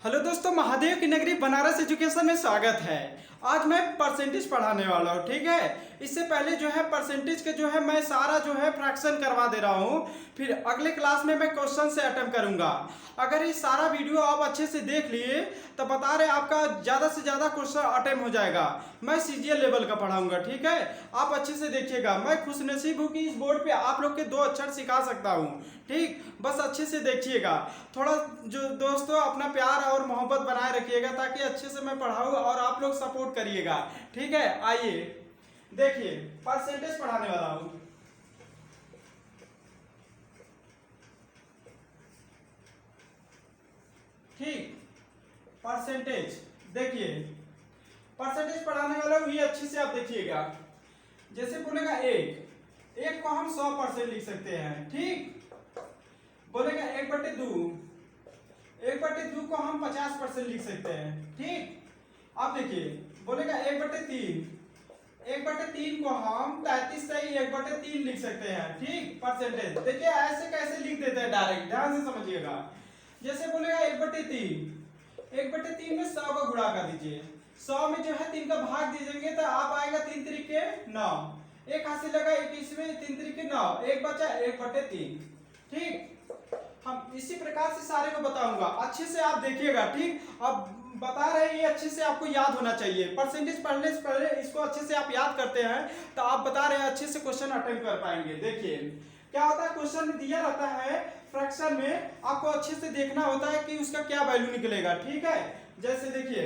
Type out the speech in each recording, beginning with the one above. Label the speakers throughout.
Speaker 1: Hello दोस्तों, महादेव की नगरी बनारस एजुकेशन में स्वागत है। आज मैं परसेंटेज पढ़ाने वाला हूँ, ठीक है। इससे पहले जो है परसेंटेज के जो है मैं सारा जो है फ्रैक्शन करवा दे रहा हूँ। फिर अगले क्लास में मैं क्वेश्चन से अटेम्प्ट करूँगा। अगर ये सारा वीडियो आप अच्छे से देख लिए तो बता रहे आपका ज़्यादा से ज़्यादा क्वेश्चन अटेम्प्ट हो जाएगा। मैं सीजीएल लेवल का पढ़ाऊँगा, ठीक है। आप अच्छे से देखिएगा। मैं खुशनसीब हूँ कि इस बोर्ड पर आप लोग के 2 अक्षर सिखा सकता हूँ, ठीक। बस अच्छे से देखिएगा। थोड़ा जो दोस्तों अपना प्यार और मोहब्बत बनाए रखिएगा ताकि अच्छे से मैं पढ़ाऊँ और आप लोग सपोर्ट करिएगा, ठीक है। आइए देखिए, परसेंटेज पढ़ाने वाला हूँ। ठीक, परसेंटेज देखिए, परसेंटेज पढ़ाने वाला हूँ, ये अच्छे से आप देखिएगा। जैसे बोलेगा एक को हम 100% लिख सकते हैं, ठीक। बोलेगा 1/2, 1/2 को हम 50% लिख सकते हैं, ठीक। अब देखिए बोलेगा 1/3, 1/3 को हम 33 सही 1/3 लिख सकते हैं, ठीक। परसेंटेज देखिए ऐसे कैसे लिख देते हैं डायरेक्ट, ध्यान से समझिएगा। जैसे बोलेगा 1/3, 1/3 में 100 का गुणा कर दीजिए। 100 में जो है 3 का भाग दीजिएंगे तो आप आएगा 3 तरीके 9, एक हासिल लगा 21 में 3 तरीके 9, एक बचा 1/3, ठीक। हम इसी प्रकार से सारे को बताऊंगा, अच्छे से आप देखिएगा, ठीक। अब बता रहे हैं ये अच्छे से आपको याद होना चाहिए। परसेंटेज पढ़ने से पहले इसको अच्छे से आप याद करते हैं तो आप बता रहे हैं अच्छे से क्वेश्चन अटेम्प्ट कर पाएंगे। देखिए क्या होता है, क्वेश्चन में दिया रहता है फ्रैक्शन में, आपको अच्छे से देखना होता है कि उसका क्या वैल्यू निकलेगा, ठीक है। जैसे देखिए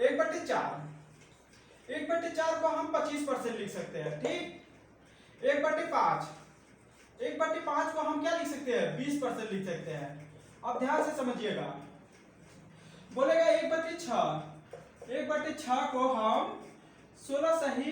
Speaker 1: 1/4, 1/4 को हम 25% लिख सकते हैं, ठीक। 1/5, 1/5 को हम क्या लिख सकते हैं, 20% लिख सकते हैं। अब ध्यान से समझिएगा। बोलेगा 1/6, 1/6 को हम 16 सही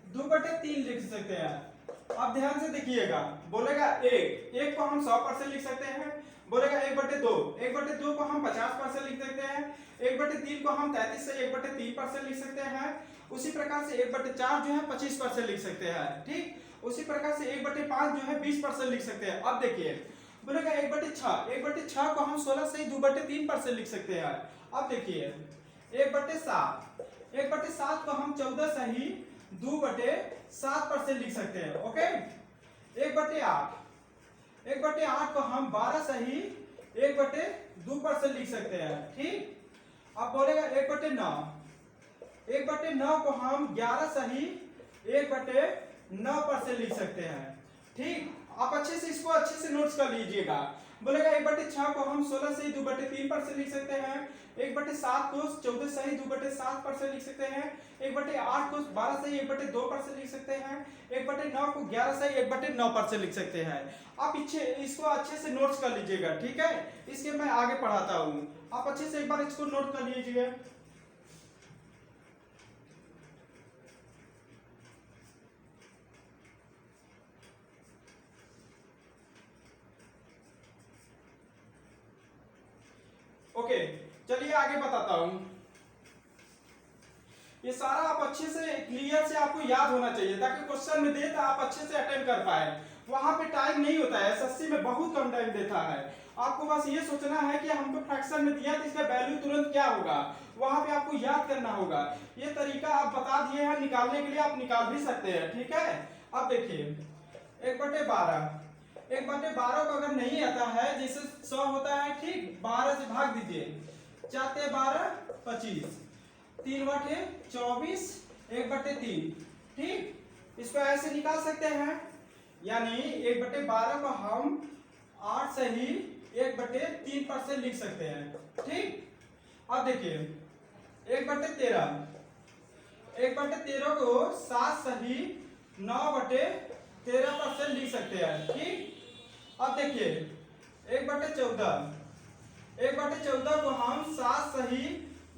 Speaker 1: 2/3 लिख सकते हैं। अब ध्यान से देखिएगा। बोलेगा एक को हम 100% लिख सकते हैं। बोलेगा 1/2, 1/2 को हम 50% लिख सकते हैं। 1/3 को हम 33 से 1/3% लिख सकते हैं। उसी प्रकार से 1/4 जो है 25% लिख सकते हैं, ठीक। उसी प्रकार से 1/5 जो है 20% लिख सकते हैं। अब देखिए बोलेगा 1/6, 1/6 को हम 16 से 2/3% लिख सकते हैं। अब देखिए 1/7, 1/7 को हम 14 सही 2/7% लिख सकते हैं, ओके। 1/8, 1/8 को हम 12 सही 1/2% लिख सकते हैं, ठीक। अब बोलेगा 1/9, 1/9 को हम 11 सही 1/9% लिख सकते हैं, ठीक। आप अच्छे से इसको अच्छे से नोट्स कर लीजिएगा। बोलेगा 1/6 को हम 16 सही 2/3% लिख सकते हैं। 1/7 को 14 सही 2/7% लिख सकते हैं। 1/8 को 12 सही 1/2% लिख सकते हैं। 1/9 को 11 सही 1/9% लिख सकते हैं। आप इसको अच्छे से नोट्स कर लीजिएगा, ठीक है। इसके मैं आगे पढ़ाता हूँ, आप अच्छे से एक बार इसको नोट कर लीजिएगा। ओके, चलिए आगे बताता हूं। ये सारा आप अच्छे से क्लियर से आपको याद होना चाहिए ताकि क्वेश्चन में दे तो आप अच्छे से अटेम्प्ट कर पाए। वहां पे टाइम नहीं होता है, एसएससी में बहुत कम टाइम देता है। आपको बस ये सोचना है कि हमको फ्रैक्शन में दिया तो इसका वैल्यू तुरंत क्या होगा, वहां पे आपको याद करना होगा। ये तरीका आप बता दिए हैं निकालने के लिए, आप निकाल भी सकते हैं, ठीक है। अब देखिए 1/12, 1/12 को अगर नहीं आता है, जैसे 100 होता है, ठीक। 12 से भाग दीजिए, 4 12 25, 3/24, 1/3, ठीक। इसको ऐसे निकाल सकते हैं, यानी 1/12 को हम 8 सही 1/3% लिख सकते हैं, ठीक। अब देखिए 1/13, 1/13 को 7 सही 9/13% लिख सकते हैं, ठीक। अब देखिए 1/14, 1/14 को हम 7 सही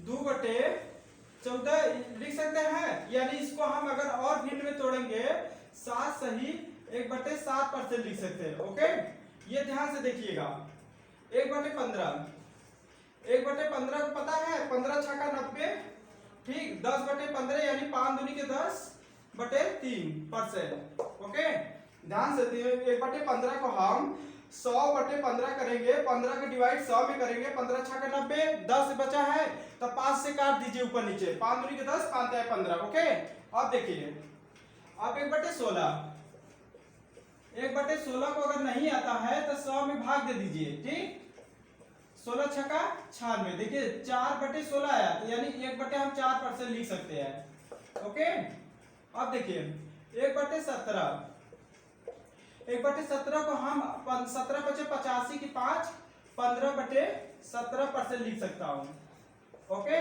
Speaker 1: 2/14 लिख सकते हैं। यानी इसको हम अगर और भिन्न में तोड़ेंगे 7 सही 1/7% लिख सकते हैं, ओके। ये ध्यान से देखिएगा। 1/15, 1/15 को पता है 15 छक्का 90, ठीक। 10/15 यानी 5 दूनी के 10/3%, ओके। ध्यान से 1/15 को हम 100/15 करेंगे, 15 का डिवाइड 100 में करेंगे, 15 छक्का 90, 10 बचा है तो 5 से काट दीजिए ऊपर नीचे, 5 दूनी के 10, 5 तिहाई 15। ओके, अब देखिए, अब 1/16, 1/16 को अगर नहीं आता है तो 100 में भाग दे दीजिए, ठीक। 16 छक्का 96, देखिए 4/16 आया, तो यानी 1/4% लिख सकते हैं। ओके, अब देखिए 1/17, 1/17 को हम 17/85 की 5, 15/17% लिख सकता हूं। ओके,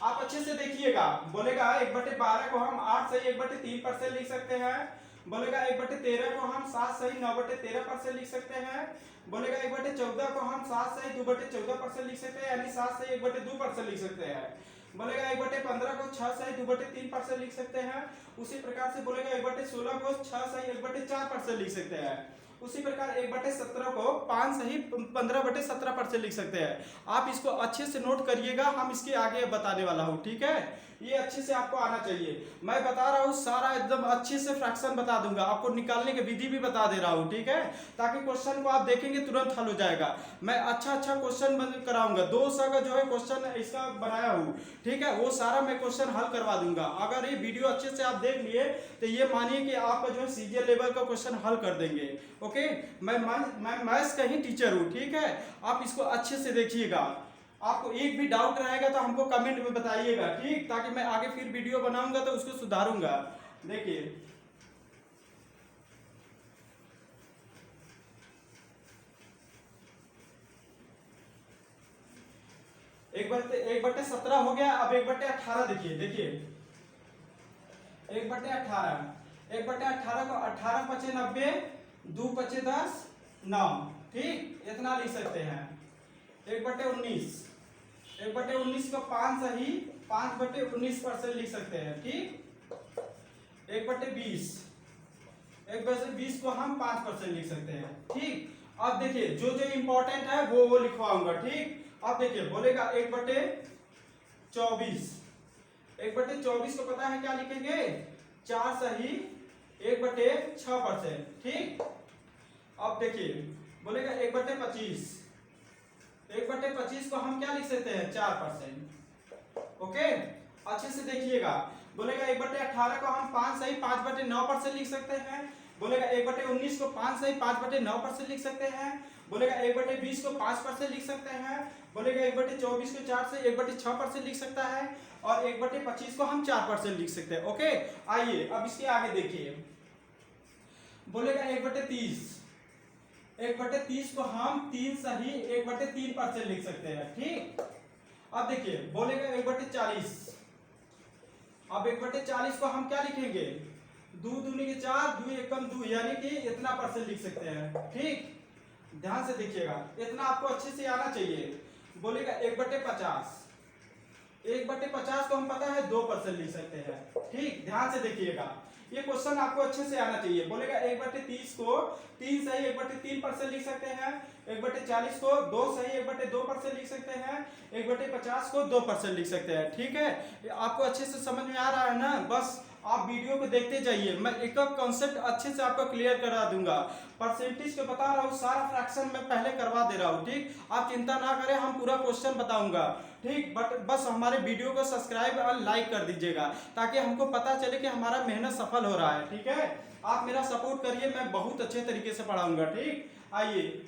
Speaker 1: आप अच्छे से देखिएगा। बोलेगा 1/12 को हम 8 सही 1/3% लिख सकते हैं। बोलेगा 1/13 को हम 7 सही 9/13% लिख सकते हैं। बोलेगा 1/14 को हम 7 सही 2/14% लिख सकते हैं, यानी 7 सही 1/2% लिख सकते हैं। बोलेगा 1/15 को 6 सही 2/3% लिख सकते हैं। उसी प्रकार से बोलेगा 1/16 को 6 सही 1/4% लिख सकते हैं। उसी प्रकार 1/17 को 5 सही 15/17% लिख सकते हैं। आप इसको अच्छे से नोट करिएगा, हम इसके आगे बताने वाला हूँ, ठीक है। ये अच्छे से आपको आना चाहिए, मैं बता रहा हूँ सारा एकदम अच्छे से फ्रैक्शन बता दूंगा, आपको निकालने की विधि भी बता दे रहा हूँ, ठीक है, ताकि क्वेश्चन को आप देखेंगे तुरंत हल हो जाएगा। मैं अच्छा क्वेश्चन कराऊंगा, 200 का जो है क्वेश्चन इसका बनाया हूँ, ठीक है, वो सारा मैं क्वेश्चन हल करवा दूंगा। अगर ये वीडियो अच्छे से आप देख लिए तो ये मानिए कि आपका जो है सीजीएल लेवल का क्वेश्चन हल कर देंगे। ओके, मैं मैथ्स का ही टीचर हूँ, ठीक है, आप इसको अच्छे से देखिएगा। आपको एक भी डाउट रहेगा तो हमको कमेंट में बताइएगा, ठीक, ताकि मैं आगे फिर वीडियो बनाऊंगा तो उसको सुधारूंगा। देखिए एक बट्टे 17 हो गया। अब 1/18 देखिए, देखिए 1/18, 1/18 को 18 × 5 90, 2 × 5 10 9, ठीक, इतना लिख सकते हैं। 1/19, 1/19 को 5 सही 5/19% लिख सकते हैं, ठीक। 1/20, 1/20 को हम 5% लिख सकते हैं, ठीक। अब देखिए जो जो इंपॉर्टेंट है वो लिखवाऊंगा, ठीक। अब देखिए बोलेगा 1/24, 1/24 को पता है क्या लिखेंगे, 4 सही 1/6%, ठीक। अब देखिए बोलेगा 1/25, 1/25 को हम क्या लिख सकते हैं, 4%। ओके, अच्छे से देखिएगा। बोलेगा 1/18 को हम 5 सही 5/9% लिख सकते हैं। बोलेगा 1/19 को 5 सही 5/9% लिख सकते हैं। बोलेगा 1/20 को 5% लिख सकते हैं। बोलेगा 1/24 को 4 सही 1/6% लिख सकता है, और 1/25 को हम 4% लिख सकते हैं। ओके, आइए अब इसके आगे देखिए। बोलेगा 1/30, 1/30 को हम 3 सही 1/3% लिख सकते हैं, ठीक। अब देखिए बोलेगा 1/40, अब 1/40 को हम क्या लिखेंगे, 2 दूनी के 4, 2 एकम 2, यानी कि इतना % लिख सकते हैं, ठीक। ध्यान से देखिएगा, इतना आपको अच्छे से आना चाहिए। बोलेगा 1/50, 1/50 को हम पता है 2% लिख सकते हैं, ठीक। ध्यान से देखिएगा, ये क्वेश्चन आपको अच्छे से आना चाहिए। बोलेगा 1/30 को 3 सही 1/3% लिख सकते हैं। 1/40 को 2 सही 1/2% लिख सकते हैं। 1/50 को 2% लिख सकते हैं, ठीक है। आपको अच्छे से समझ में आ रहा है ना, बस आप वीडियो को देखते जाइए, मैं एक कॉन्सेप्ट अच्छे से आपको क्लियर करा दूंगा। परसेंटेज को बता रहा हूँ, सारा फ्रैक्शन मैं पहले करवा दे रहा हूँ, ठीक। आप चिंता ना करें, हम पूरा क्वेश्चन बताऊंगा, ठीक। बट बस हमारे वीडियो को सब्सक्राइब और लाइक कर दीजिएगा, ताकि हमको पता चले कि हमारा मेहनत सफल हो रहा है, ठीक है। आप मेरा सपोर्ट करिए, मैं बहुत अच्छे तरीके से पढ़ाऊंगा, ठीक। आइए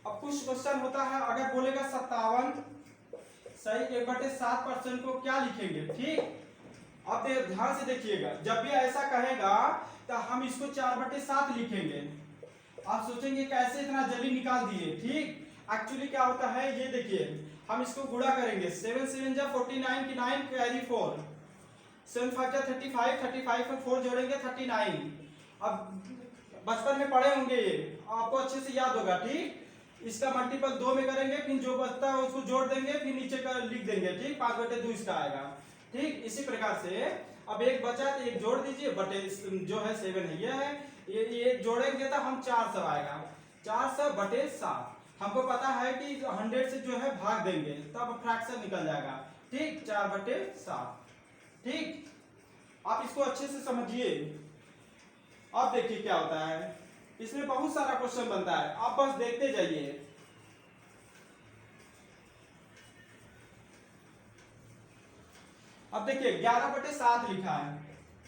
Speaker 1: अब कुछ क्वेश्चन होता है, अगर बोलेगा 57 सही 1/7% को क्या लिखेंगे, ठीक। अब ध्यान से देखिएगा, जब भी ऐसा कहेगा तो हम इसको 4/7 लिखेंगे। आप सोचेंगे कैसे इतना जल्दी निकाल दिए, ठीक। एक्चुअली क्या होता है, ये देखिए, हम इसको गुणा करेंगे, 7 7 जा 49 की 9 कैरी 4, 7 5 जा 35, 35 में 4 जोड़ेंगे 39। अब बचपन में पढ़े होंगे, ये आपको अच्छे से याद होगा, ठीक। इसका मल्टीपल 2 में करेंगे, फिर जो बचता है उसको जोड़ देंगे, फिर नीचे का लिख देंगे, ठीक। 5/2 इसका आएगा, ठीक। इसी प्रकार से अब एक बचा तो एक जोड़ दीजिए, बटे जो है 7 है, ये है, ये जोड़ेंगे तो हम 400 आएगा, 400/7। हमको पता है कि 100 से जो है भाग देंगे तब फ्रैक्शन निकल जाएगा, ठीक, 4/7। ठीक, आप इसको अच्छे से समझिए। अब देखिए क्या होता है, इसमें बहुत सारा क्वेश्चन बनता है, आप बस देखते जाइए। अब देखिए 11/7 लिखा है,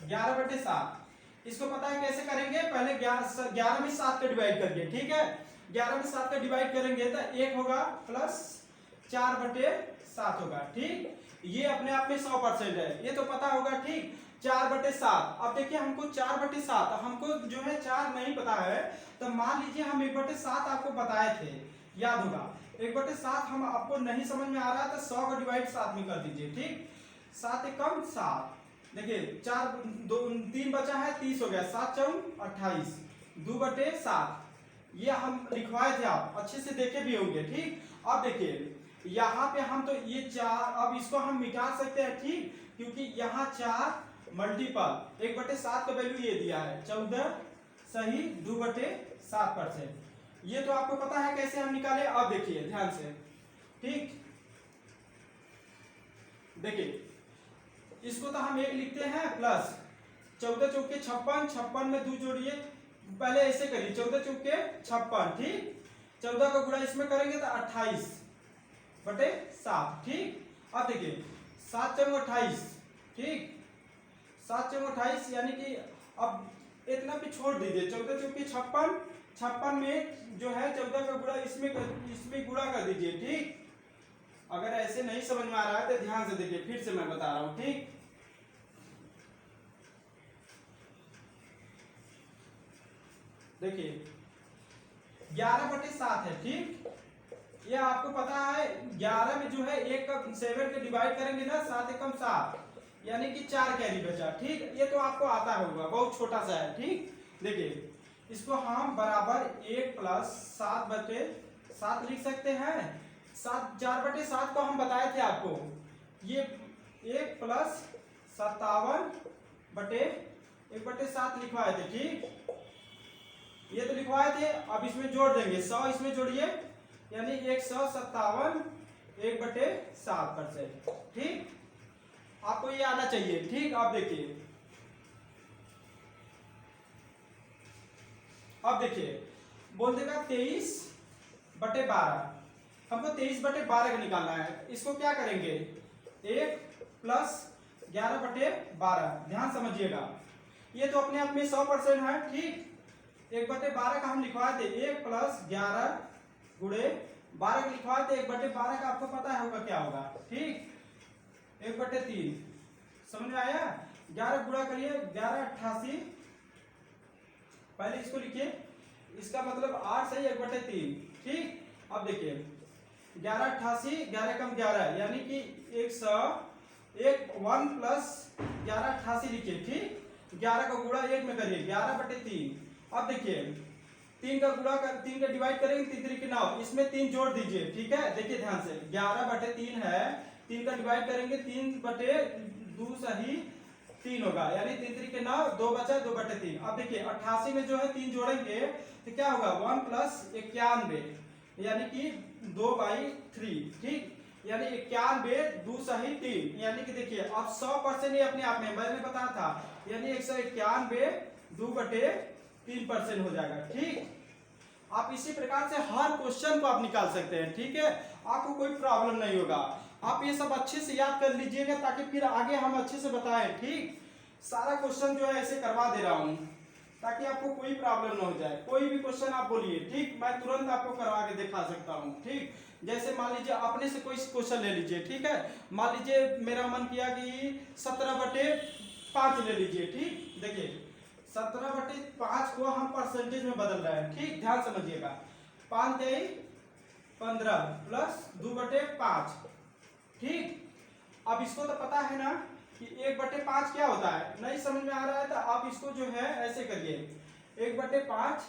Speaker 1: 11/7। इसको पता है कैसे करेंगे, पहले 11 में 7 का डिवाइड करिए, ठीक है। 11 में 7 का डिवाइड करेंगे तो 1 होगा प्लस 4/7 होगा, ठीक। ये अपने आप में 100% है, ये तो पता होगा, ठीक। 4/7। अब देखिए हमको 4/7, हमको जो है 4 नहीं पता है, तो मान लीजिए हम 1/7 आपको बताए थे, याद होगा। 1/7 हम आपको नहीं समझ में आ रहा है तो 100 का डिवाइड 7 में कर दीजिए, ठीक। 7 एकम 7, देखिए 3 बचा है, 30 हो गया, 7 चौं 28, 2/7। ये हम लिखवाए थे, आप अच्छे से देखे भी होंगे, ठीक। अब देखिए यहाँ पे हम तो ये 4, अब इसको हम मिटा सकते हैं, ठीक, क्योंकि यहाँ 4 मल्टीपल 1/7 का वैल्यू ये दिया है 14 सही 2/7%। ये तो आपको पता है कैसे हम निकाले। अब देखिए ध्यान से, ठीक, देखिए इसको तो हम 1 लिखते हैं प्लस 14 चौके 56, 56 में 2 जोड़िए, पहले ऐसे करिए 14 चौके 56, ठीक। 14 का गुणा इसमें करेंगे तो 28/7, ठीक। अब देखिए 7 चौं 28, ठीक, 7 चौं 28, यानी कि अब इतना भी छोड़ दीजिए, 14 चौके 56, 56 में जो है 14 का गुणा इसमें गुणा कर दीजिए, ठीक। अगर ऐसे नहीं समझ में आ रहा है तो ध्यान से देखिए, फिर से मैं बता रहा हूं, ठीक। देखिए 11/7 है, ठीक। ये आपको पता है 11 में जो है 1 का 7 के डिवाइड करेंगे ना, 7 एकम 7, यानी कि 4 कैरी बचा, ठीक। ये तो आपको आता होगा, बहुत छोटा सा है, ठीक। देखिए इसको हम बराबर 1 प्लस 7/7 लिख सकते हैं। 4/7 को हम बताए थे आपको, ये 1 प्लस 57/1/7 लिखवाए थे, ठीक। ये तो लिखवाए थे, अब इसमें जोड़ देंगे 100, इसमें जोड़िए, यानी 157 1/7%, ठीक। आपको ये आना चाहिए, ठीक। अब देखिए बोल देगा 23/12, हमको 23/12 का निकालना है। इसको क्या करेंगे, 1 प्लस 11/12, ध्यान समझिएगा, ये तो अपने आप में 100% है, ठीक। 1/12 का हम लिखवाए थे 1 प्लस 11 गुणे 12 का लिखवाए थे 1/12 का, आपको पता होगा क्या होगा, ठीक, 1/3। समझ में आया। 11 गुणा करिए 11/88, पहले इसको लिखिए, इसका मतलब 8 सही 1/3, ठीक। अब देखिए 11/88, 11 कम 11, यानी कि 1 प्लस 11/88 लिखिए, ठीक। 11 का गुणा 1 में करिए 11/3। अब देखिए 3 का गुणा कर 3 का डिवाइड करेंगे 3 3 9, इसमें 3 जोड़ दीजिए, ठीक है। देखिए ध्यान से 11/3 है, 3 का डिवाइड करेंगे 3/2 सही 3 होगा, यानी 3 3 9, 2 बचा 2/3। अब देखिए 88 में जो है 3 जोड़ेंगे तो क्या होगा 1 प्लस 91, यानी कि 2/3, ठीक, यानी 91 2 सही 3, यानी कि देखिए अब 100% ये अपने आप में मैंने बताया था, यानी 191 2/3% हो जाएगा, ठीक। आप इसी प्रकार से हर क्वेश्चन को आप निकाल सकते हैं, ठीक है, आपको कोई प्रॉब्लम नहीं होगा। आप ये सब अच्छे से याद कर लीजिएगा ताकि फिर आगे हम अच्छे से बताएं, ठीक। सारा क्वेश्चन जो है ऐसे करवा दे रहा हूं ताकि आपको कोई प्रॉब्लम ना हो जाए। कोई भी क्वेश्चन आप बोलिए, ठीक, मैं तुरंत आपको करवा के दिखा सकता हूं, ठीक। जैसे मान लीजिए अपने से कोई क्वेश्चन ले लीजिए, ठीक है। मान लीजिए मेरा मन किया कि 17/5 ले लीजिए, ठीक। देखिए 17/5 को हम परसेंटेज में बदल रहे हैं, ठीक, ध्यान समझिएगा। 5 3 15 प्लस 2/5, ठीक। अब इसको तो पता है ना कि 1/5 क्या होता है, नहीं समझ में आ रहा है तो आप इसको जो है ऐसे करिए 1/5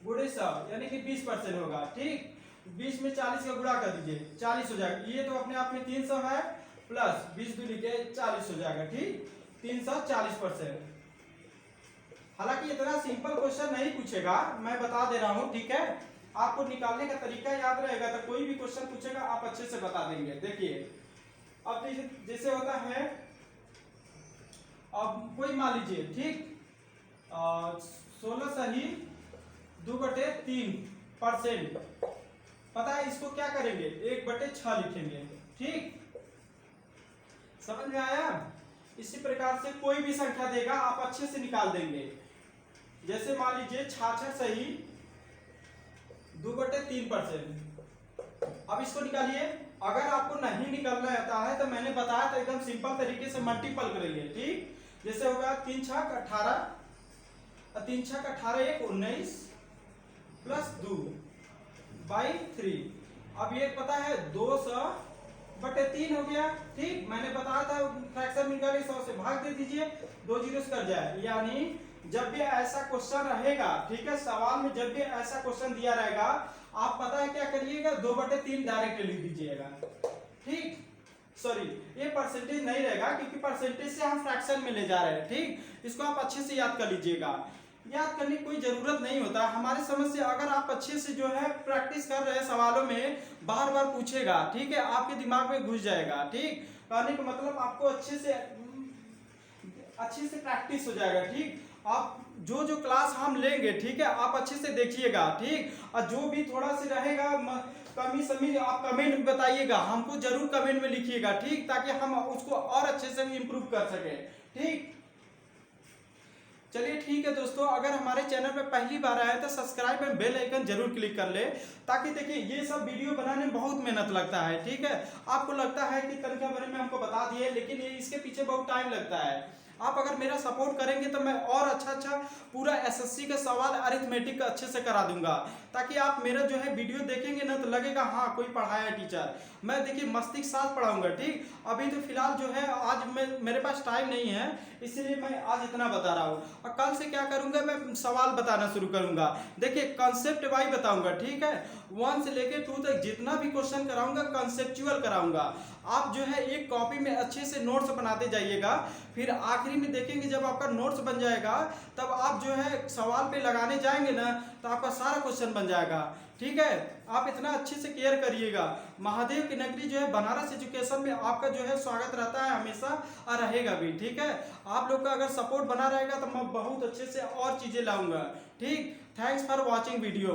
Speaker 1: गुणे 100, यानी कि 20% होगा, ठीक। 20 में 40 का गुणा कर दीजिए 40 हो जाएगा, ये तो अपने आप में 300 है, प्लस 20 दूनी के 40 हो जाएगा, ठीक, 340%। हालांकि इतना सिंपल क्वेश्चन नहीं पूछेगा, मैं बता दे रहा हूं, ठीक है। आपको निकालने का तरीका याद रहेगा तो कोई भी क्वेश्चन पूछेगा आप अच्छे से बता देंगे। देखिए अब जैसे होता है, अब कोई मान लीजिए ठीक 16 सही 2/3%, पता है इसको क्या करेंगे 1/6 लिखेंगे। ठीक, समझ में आया। इसी प्रकार से कोई भी संख्या देगा आप अच्छे से निकाल देंगे। जैसे मान लीजिए 66 सही 2/3%। अब इसको निकालिए। अगर आपको नहीं निकालना आता है तो मैंने बताया था एकदम सिंपल तरीके से मल्टीपल करेंगे। ठीक, जैसे होगा 3 छक 18, 3 छक 18 1 19 प्लस 2/3। अब ये पता है 200/3 हो गया। ठीक, मैंने बताया था फ्रैक्शन निकालिए 100 से भाग दे दीजिए, 2 जीरो से कट जाए। यानी जब भी ऐसा क्वेश्चन रहेगा, ठीक है, सवाल में जब भी ऐसा क्वेश्चन दिया रहेगा आप पता है क्या करिएगा 2/3 डायरेक्ट लिख दीजिएगा। ठीक, सॉरी ये परसेंटेज नहीं रहेगा क्योंकि परसेंटेज से हम फ्रैक्शन में ले जा रहे हैं। ठीक, इसको आप अच्छे से याद कर लीजिएगा। याद करने की कोई जरूरत नहीं होता हमारे समझ से। अगर आप अच्छे से जो है प्रैक्टिस कर रहे हैं, सवालों में बार बार पूछेगा, ठीक है, आपके दिमाग में घुस जाएगा। ठीक, कहने का मतलब आपको अच्छे से प्रैक्टिस हो जाएगा। ठीक, आप जो क्लास हम लेंगे, ठीक है, आप अच्छे से देखिएगा। ठीक, और जो भी थोड़ा सी रहेगा कमी समी आप कमेंट में बताइएगा, हमको जरूर कमेंट में लिखिएगा। ठीक, ताकि हम उसको और अच्छे से इम्प्रूव कर सके। ठीक, चलिए ठीक है दोस्तों, अगर हमारे चैनल पे पहली बार आए तो सब्सक्राइब एंड बेल आइकन जरूर क्लिक कर ले, ताकि देखिए ये सब वीडियो बनाने में बहुत मेहनत लगता है। ठीक है, आपको लगता है कि तनख्वाह भरे में हमको बता दिए, लेकिन ये इसके पीछे बहुत टाइम लगता है। आप अगर मेरा सपोर्ट करेंगे तो मैं और अच्छा पूरा एसएससी का सवाल अरिथमेटिक अच्छे से करा दूंगा, ताकि आप मेरा जो है वीडियो देखेंगे ना तो लगेगा हाँ कोई पढ़ाया टीचर। मैं देखिए मस्ती के साथ पढ़ाऊंगा। ठीक, अभी तो फिलहाल जो है आज मेरे पास टाइम नहीं है, इसलिए मैं आज इतना बता रहा हूँ। और कल से क्या करूंगा, मैं सवाल बताना शुरू करूंगा। देखिए कंसेप्ट वाइज बताऊंगा। ठीक है, 1 से लेके 2 तक जितना भी क्वेश्चन कराऊंगा कंसेप्चुअल कराऊंगा। आप जो है एक कॉपी में अच्छे से नोट्स बनाते जाइएगा, फिर आखिरी में देखेंगे जब आपका नोट्स बन जाएगा तब आप जो है सवाल पे लगाने जाएंगे ना तो आपका सारा क्वेश्चन बन जाएगा। ठीक है, आप इतना अच्छे से केयर करिएगा। महादेव की नगरी जो है बनारस एजुकेशन में आपका जो है स्वागत रहता है हमेशा और रहेगा भी। ठीक है, आप लोग का अगर सपोर्ट बना रहेगा तो मैं बहुत अच्छे से और चीजें लाऊंगा। ठीक, थैंक्स फॉर वॉचिंग वीडियो।